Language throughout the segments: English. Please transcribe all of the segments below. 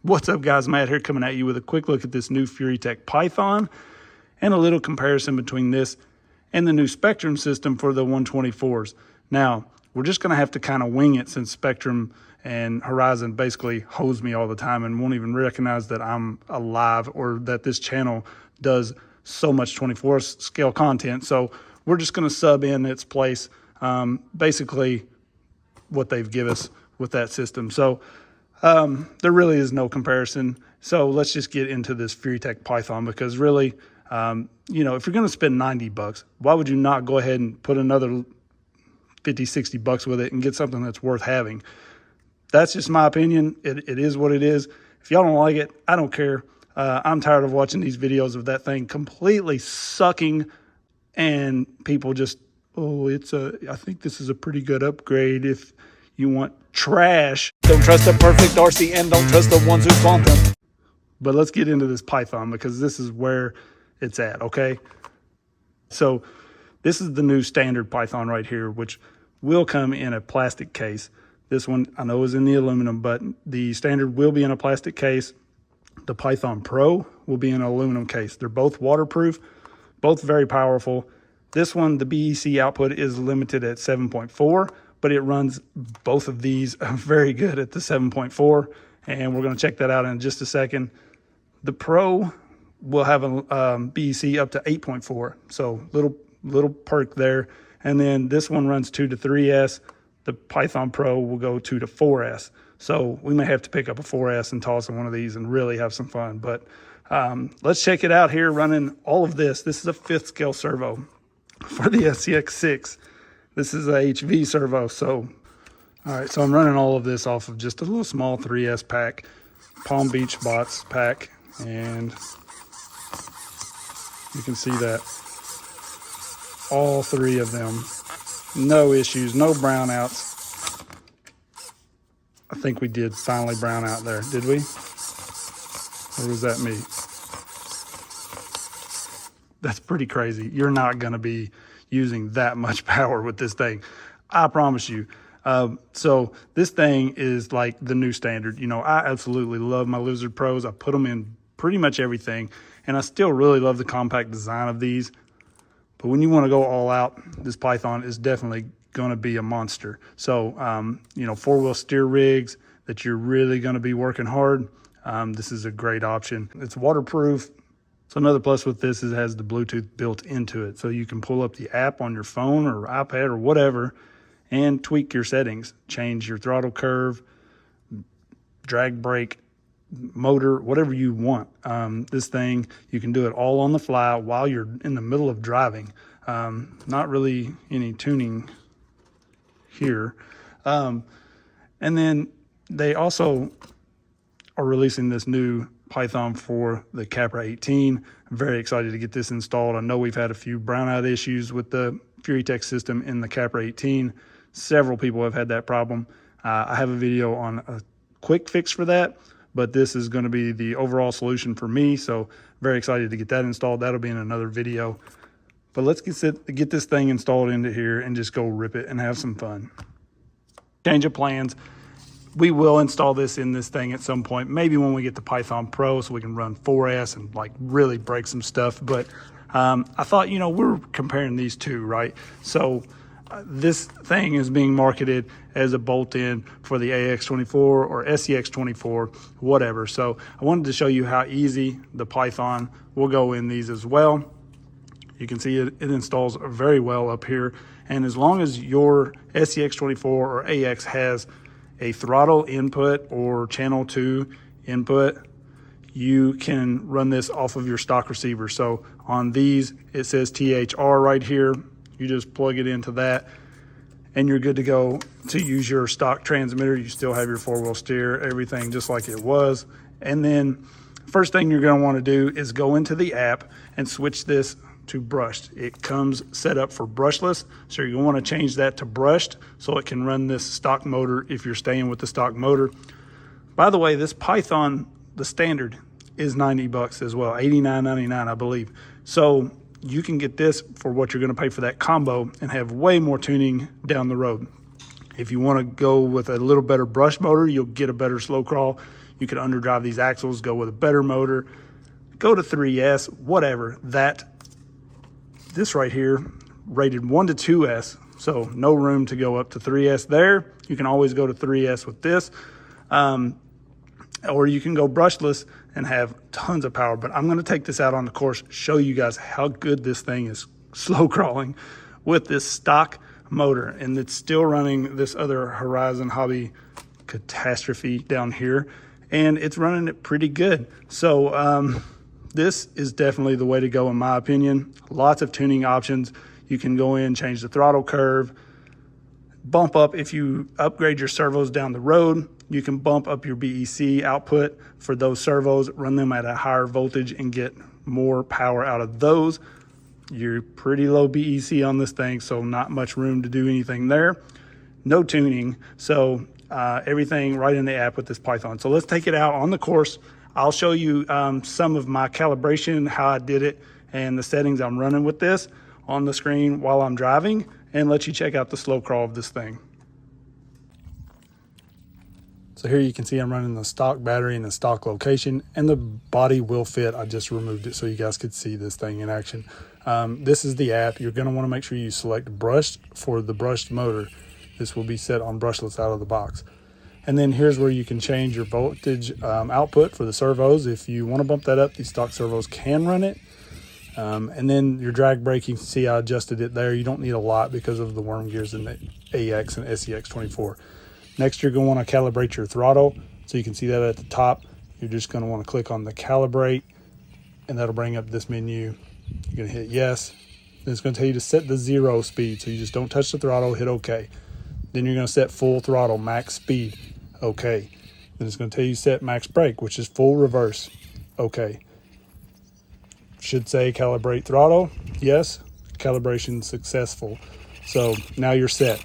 What's up guys, Matt here coming at you with a quick look at this new Furitek Python and a little comparison between this and the new Spektrum system for the 124s. Now, we're just gonna have to kind of wing it since Spektrum and Horizon basically hose me all the time and won't even recognize that I'm alive or that this channel does so much 24 scale content. So we're just gonna sub in its place, basically what they've given us with that system. So there really is no comparison. So let's just get into this Furitek Python because really, you know, if you're going to spend 90 bucks, why would you not go ahead and put another 50, 60 bucks with it and get something that's worth having? That's just my opinion. It is what it is. If y'all don't like it, I don't care. I'm tired of watching these videos of that thing completely sucking and people just, oh, I think this is a pretty good upgrade if you want trash. Don't trust the perfect RC and don't trust the ones who flaunt them. But let's get into this Python because this is where it's at, okay? So this is the new standard Python right here, which will come in a plastic case. This one I know is in the aluminum, but the standard will be in a plastic case. The Python Pro will be in an aluminum case. They're both waterproof, both very powerful. This one, the BEC output is limited at 7.4. but it runs both of these very good at the 7.4, and we're gonna check that out in just a second. The Pro will have a BEC up to 8.4, so little perk there. And then this one runs 2 to 3S. The Python Pro will go 2 to 4S. So we may have to pick up a 4S and toss in one of these and really have some fun. But let's check it out here running all of this. This is a 5th scale servo for the SCX6. This is a HV servo, so, all right, so I'm running all of this off of just a little small 3S pack, Palm Beach Bots pack, and you can see that all 3 of them, no issues, no brownouts. I think we did finally brown out there, did we? Or was that me? That's pretty crazy. You're not gonna be using that much power with this thing, I promise you. So this thing is like the new standard. You know, I absolutely love my Lizard Pros. I put them in pretty much everything, and I still really love the compact design of these. But when you want to go all out, this Python is definitely going to be a monster. So, you know, 4-wheel steer rigs that you're really going to be working hard, this is a great option. It's waterproof. So another plus with this is it has the Bluetooth built into it. So you can pull up the app on your phone or iPad or whatever and tweak your settings, change your throttle curve, drag brake, motor, whatever you want. This thing, you can do it all on the fly while you're in the middle of driving. Not really any tuning here. And then they also are releasing this new Python for the Capra 18. I'm very excited to get this installed. I know we've had a few brownout issues with the Furytek system in the Capra 18. Several people have had that problem. I have a video on a quick fix for that, but this is going to be the overall solution for me. So very excited to get that installed. That'll be in another video. But let's get this thing installed into here and just go rip it and have some fun. Change of plans. We will install this in this thing at some point, maybe when we get the Python Pro so we can run 4S and like really break some stuff. But I thought, you know, we're comparing these two, right? So this thing is being marketed as a bolt-in for the AX24 or SCX24, whatever. So I wanted to show you how easy the Python will go in these as well. You can see it installs very well up here. And as long as your SCX24 or AX has a throttle input or channel 2 input, you can run this off of your stock receiver. So on these, it says THR right here. You just plug it into that and you're good to go to use your stock transmitter. You still have your 4-wheel steer, everything just like it was. And then first thing you're gonna wanna do is go into the app and switch this to brushed. It comes set up for brushless, so you want to change that to brushed so it can run this stock motor if you're staying with the stock motor. By the way, this Python, the standard, is 90 bucks as well, $89.99 I believe. So you can get this for what you're going to pay for that combo and have way more tuning down the road. If you want to go with a little better brush motor, you'll get a better slow crawl. You could underdrive these axles, go with a better motor, go to 3S, whatever. This right here, rated 1 to 2S, so no room to go up to 3S there. You can always go to 3S with this. Or you can go brushless and have tons of power. But I'm going to take this out on the course, show you guys how good this thing is slow crawling with this stock motor. And it's still running this other Horizon Hobby Catastrophe down here, and it's running it pretty good. So this is definitely the way to go in my opinion. Lots of tuning options. You can go in, change the throttle curve, bump up. If you upgrade your servos down the road, you can bump up your BEC output for those servos, run them at a higher voltage and get more power out of those. You're pretty low BEC on this thing, so not much room to do anything there. No tuning, so everything right in the app with this Python. So let's take it out on the course. I'll show you some of my calibration, how I did it, and the settings I'm running with this on the screen while I'm driving, and let you check out the slow crawl of this thing. So here you can see I'm running the stock battery in the stock location, and the body will fit. I just removed it so you guys could see this thing in action. This is the app. You're going to want to make sure you select brushed for the brushed motor. This will be set on brushless out of the box. And then here's where you can change your voltage output for the servos. If you want to bump that up, these stock servos can run it. And then your drag braking, see I adjusted it there. You don't need a lot because of the worm gears in the AX and SEX24. Next, you're going to want to calibrate your throttle. So you can see that at the top. You're just going to want to click on the calibrate, and that'll bring up this menu. You're going to hit yes. Then it's going to tell you to set the 0 speed. So you just don't touch the throttle, hit OK. Then you're going to set full throttle, max speed, OK. Then it's going to tell you set max brake, which is full reverse, OK. Should say calibrate throttle, yes. Calibration successful. So now you're set.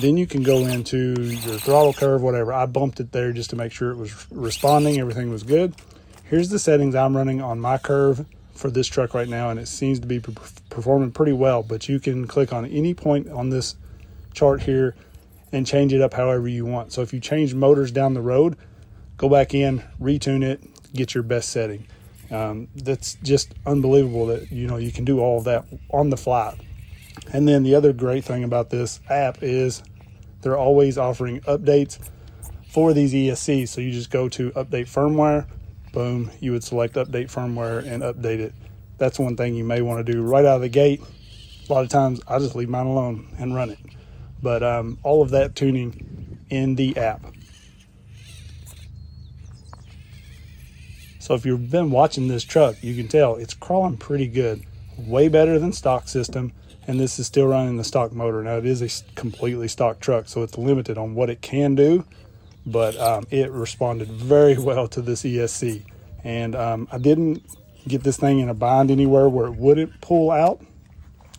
Then you can go into your throttle curve, whatever. I bumped it there just to make sure it was responding, everything was good. Here's the settings I'm running on my curve for this truck right now, and it seems to be performing pretty well. But you can click on any point on this chart here and change it up however you want. So if you change motors down the road, go back in, retune it, get your best setting. That's just unbelievable that you can do all of that on the fly. And then the other great thing about this app is they're always offering updates for these ESCs. So you just go to update firmware, boom, you would select update firmware and update it. That's one thing you may want to do right out of the gate. A lot of times I just leave mine alone and run it. But all of that tuning in the app. So if you've been watching this truck, you can tell it's crawling pretty good. Way better than stock system. And this is still running the stock motor. Now, it is a completely stock truck, so it's limited on what it can do, but it responded very well to this ESC. And I didn't get this thing in a bind anywhere where it wouldn't pull out.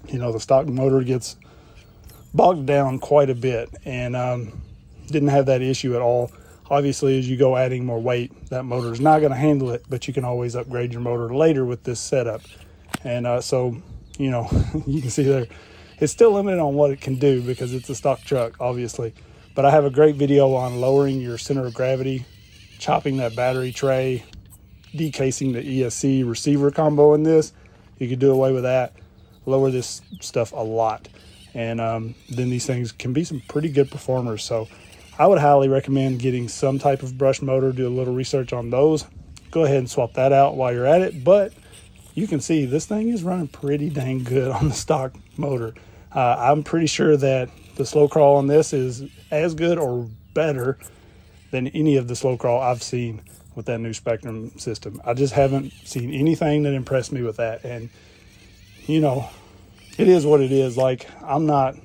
The stock motor gets bogged down quite a bit, and didn't have that issue at all. Obviously, as you go adding more weight, that motor is not going to handle it, but you can always upgrade your motor later with this setup. And you can see there, it's still limited on what it can do because it's a stock truck, obviously. But I have a great video on lowering your center of gravity, chopping that battery tray, decasing the ESC receiver combo in this. You could do away with that, lower this stuff a lot. And then these things can be some pretty good performers. So I would highly recommend getting some type of brush motor, do a little research on those. Go ahead and swap that out while you're at it. But you can see this thing is running pretty dang good on the stock motor. I'm pretty sure that the slow crawl on this is as good or better than any of the slow crawl I've seen with that new Spektrum system. I just haven't seen anything that impressed me with that. And, it is what it is. Like, I'm not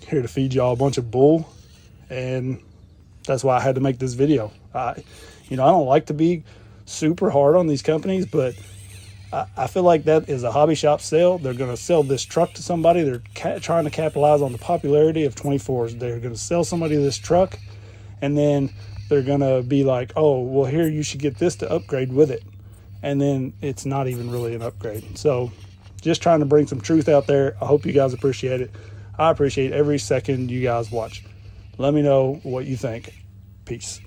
here to feed y'all a bunch of bull, and that's why I had to make this video. I don't like to be super hard on these companies, but I feel like that is a hobby shop sale. They're going to sell this truck to somebody. They're trying to capitalize on the popularity of 24s. They're going to sell somebody this truck, and then they're going to be like, oh, well, here, you should get this to upgrade with it. And then it's not even really an upgrade. So just trying to bring some truth out there. I hope you guys appreciate it. I appreciate every second you guys watch. Let me know what you think. Peace.